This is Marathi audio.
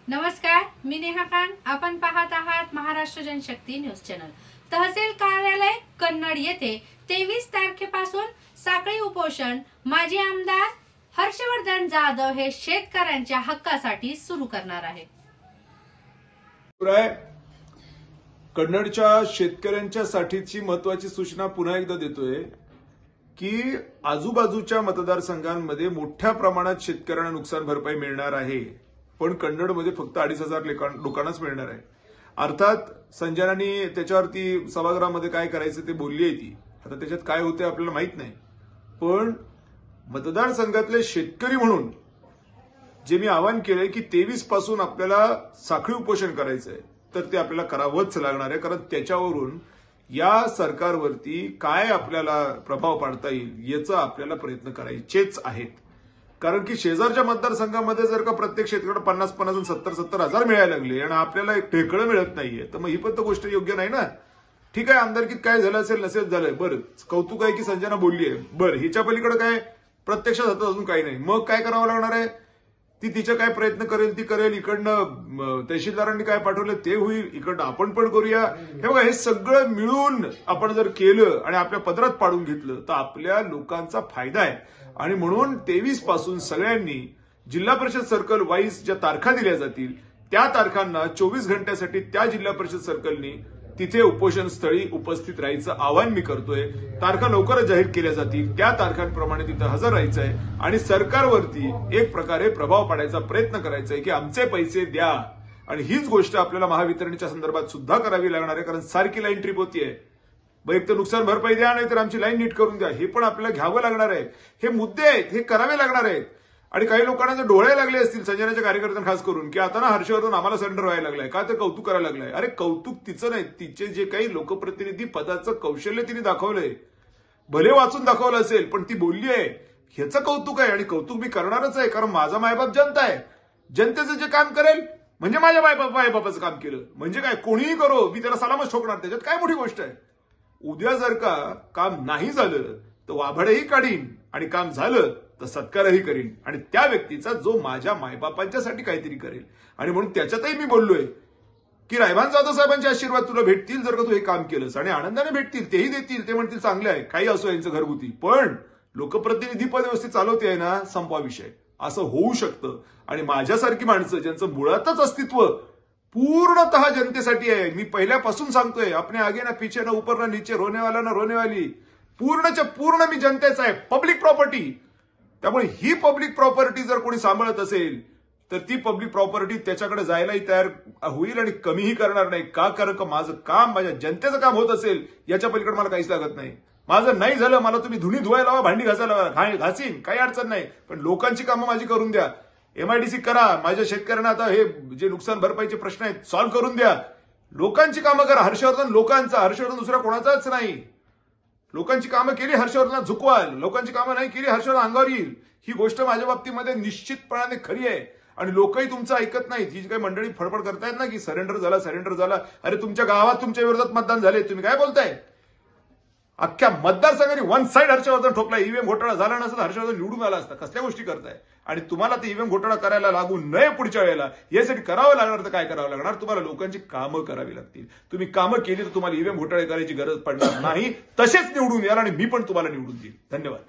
नमस्कार, मी नेहा खान. आपण पाहत आहात महाराष्ट्र जनशक्ती न्यूज चॅनल. तहसील कार्यालय कन्नड येथे 23 तारखेपासून साखळी उपोषण माजी आमदार हर्षवर्धन जाधव हे शेतकऱ्यांच्या हक्कासाठी सुरू करणार आहे. कन्नडच्या शेतकऱ्यांच्या साठीची महत्वाची सूचना पुन्हा एकदा देतोय की आजूबाजूच्या मतदारसंघांमध्ये मोठ्या प्रमाणात शेतकऱ्यांना नुकसान भरपाई मिळणार आहे, पण कन्नडमध्ये फक्त 2,500 लोकांनाच मिळणार आहे. अर्थात संजनानी त्याच्यावरती सभागृहामध्ये काय करायचं ते बोलली आहे ती. आता त्याच्यात काय होते आपल्याला माहित नाही, पण मतदारसंघातले शेतकरी म्हणून जे मी आवाहन केलंय की 23 पासून आपल्याला साखळी उपोषण करायचंय, तर ते आपल्याला करावंच लागणार आहे. कारण त्याच्यावरून या सरकारवरती काय आपल्याला प्रभाव पाडता येईल याचा आपल्याला प्रयत्न करायचेच आहेत. कारण की शेजारच्या मतदारसंघामध्ये जर का प्रत्येक शेतकऱ्याला 50,000 आणि 70,000 हजार मिळायला लागले आणि आपल्याला एक ढेकळं मिळत नाहीये, तर मग ही पण तर गोष्ट योग्य नाही ना. ठीक आहे, आमदारकीत काय झालं असेल नसेल झालंय, बरं कौतुक आहे की संजना बोलली आहे, बरं हिच्या पलीकडे काय प्रत्यक्षात होतं अजून काही नाही. मग काय करावं लागणार आहे, ती तिचे काय प्रयत्न करेल ती करेल. इकडनं तहसीलदारांनी काय पाठवलं ते होईल, इकडनं आपण पण करूया. हे बघा, हे सगळं मिळून आपण जर केलं आणि आपल्या पदरात पाडून घेतलं तर आपल्या लोकांचा फायदा आहे. आणि म्हणून 23 पासून सगळ्यांनी जिल्हा परिषद सर्कल वाईज ज्या तारखा दिल्या जातील त्या तारखांना 24 घंट्यासाठी त्या जिल्हा परिषद सर्कलनी तिथे उपोषण स्थळी उपस्थित राहायचं आवाहन मी करतोय. तारखा लवकरच जाहीर केल्या जातील, त्या तारखांप्रमाणे तिथं हजर राहायचं आहे आणि सरकारवरती एक प्रकारे प्रभाव पाडायचा प्रयत्न करायचा आहे की आमचे पैसे द्या. आणि हीच गोष्ट आपल्याला महावितरणच्या संदर्भात सुद्धा करावी लागणार आहे, कारण सारखी लाईन ट्रिप होतीये. एक तर नुकसान भरपाई द्या, नाही तर आमची लाईन नीट करून द्या. हे पण आपल्याला घ्यावं लागणार आहे. हे मुद्दे आहेत, हे करावे लागणार आहेत. आणि काही लोकांना जर डोळे लागले असतील संजनाच्या कार्यकर्त्यांना खास करून की आता ना हर्षवर्धन आम्हाला सरेंडर व्हायला लागलाय, का तर कौतुक करायला लागलाय. अरे कौतुक तिचं नाही, तिचे जे काही लोकप्रतिनिधी पदाचं कौशल्य तिने दाखवलंय, भले वाचून दाखवलं असेल पण ती बोलली आहे, ह्याचं कौतुक आहे. आणि कौतुक मी करणारच आहे, कारण माझा मायबाप जनता आहे. जनतेचं जे काम करेल म्हणजे माझ्या मायबापाचं काम केलं म्हणजे काय, कोणीही करो मी त्याला सलामच ठोकणार. त्याच्यात काय मोठी गोष्ट आहे. उद्या जर का काम नाही झालं तर वाभाडही काढीन आणि काम झालं तर सत्कारही करीन. आणि त्या व्यक्तीचा जो माझ्या मायबापांच्यासाठी काहीतरी करेल. आणि म्हणून त्याच्यातही मी बोललोय की रायभान जाधव साहेबांचे आशीर्वाद तुला भेटतील जर का तू हे काम केलंस, आणि आनंदाने भेटतील, तेही देतील, ते म्हणतील चांगले आहे, काही असो यांचं घरगुती, पण लोकप्रतिनिधी पद व्यवस्थित चालवते आहे ना, संपवा विषय. असं होऊ शकतं. आणि माझ्यासारखी माणसं ज्यांचं मुळातच अस्तित्व पूर्णतः जनतेसाठी आहे, मी पहिल्यापासून सांगतोय, अपने आगे ना पीछे ना ऊपर ना नीचे, रोने वाला ना रोने वाली, पूर्णच्या पूर्ण मी जनतेचा आहे. Public property. त्यामुळे ही पब्लिक प्रॉपर्टी जर कोणी सांभाळत असेल तर ती पब्लिक प्रॉपर्टी त्याच्याकडे जायलाही तयार होईल आणि कमीही करणार नाही. का? कारण माझं काम माझ्या जनतेचं काम होत असेल याच्या पलीकडे मला काहीच लागत नाही. माझं नाही झालं, मला तुम्ही धुणी धुवायला लावा, भांडी घासायला लावा, घासीन, काही अडचण नाही, पण लोकांची कामं माझी करून द्या. MIDC करा. माझ्या शेतकऱ्यांना आता हे जे नुकसान भरपाईचे प्रश्न आहेत सॉल्व्ह करून द्या. लोकांची कामं करा. हर्षवर्धन लोकांचा, हर्षवर्धन दुसरा कोणाचाच नाही. लोकांची कामं केली हर्षवर्धन झुकवाल, लोकांची कामं नाही केली हर्षवर्धन अंगावर येईल. ही गोष्ट माझ्या बाबतीमध्ये निश्चितपणाने खरी आहे. आणि लोकही तुमचं ऐकत नाहीत. ही जी काही मंडळी फडफड करतायत ना की सरेंडर झाला, अरे तुमच्या गावात तुमच्या विरोधात मतदान झाले, तुम्ही काय बोलताय. अख्ख्या मतदारसंघाने वन साईड हर्षवर्धन ठोकला. ईव्हीएम घोटाळा झाला नसता हर्षवर्धन निवडून आला असता. कसल्या गोष्टी करताय. आणि तुम्हाला ते ईव्हीएम घोटाळा करायला लागू नये पुढच्या वेळेला, यासाठी करावं लागणार तर काय करावं लागणार, तुम्हाला लोकांची कामं करावी लागतील. तुम्ही कामं केली तर तुम्हाला ईव्हीएम घोटाळे करायची गरज पडणार नाही. तसेच निवडून याल आणि मी पण तुम्हाला निवडून देईन. धन्यवाद.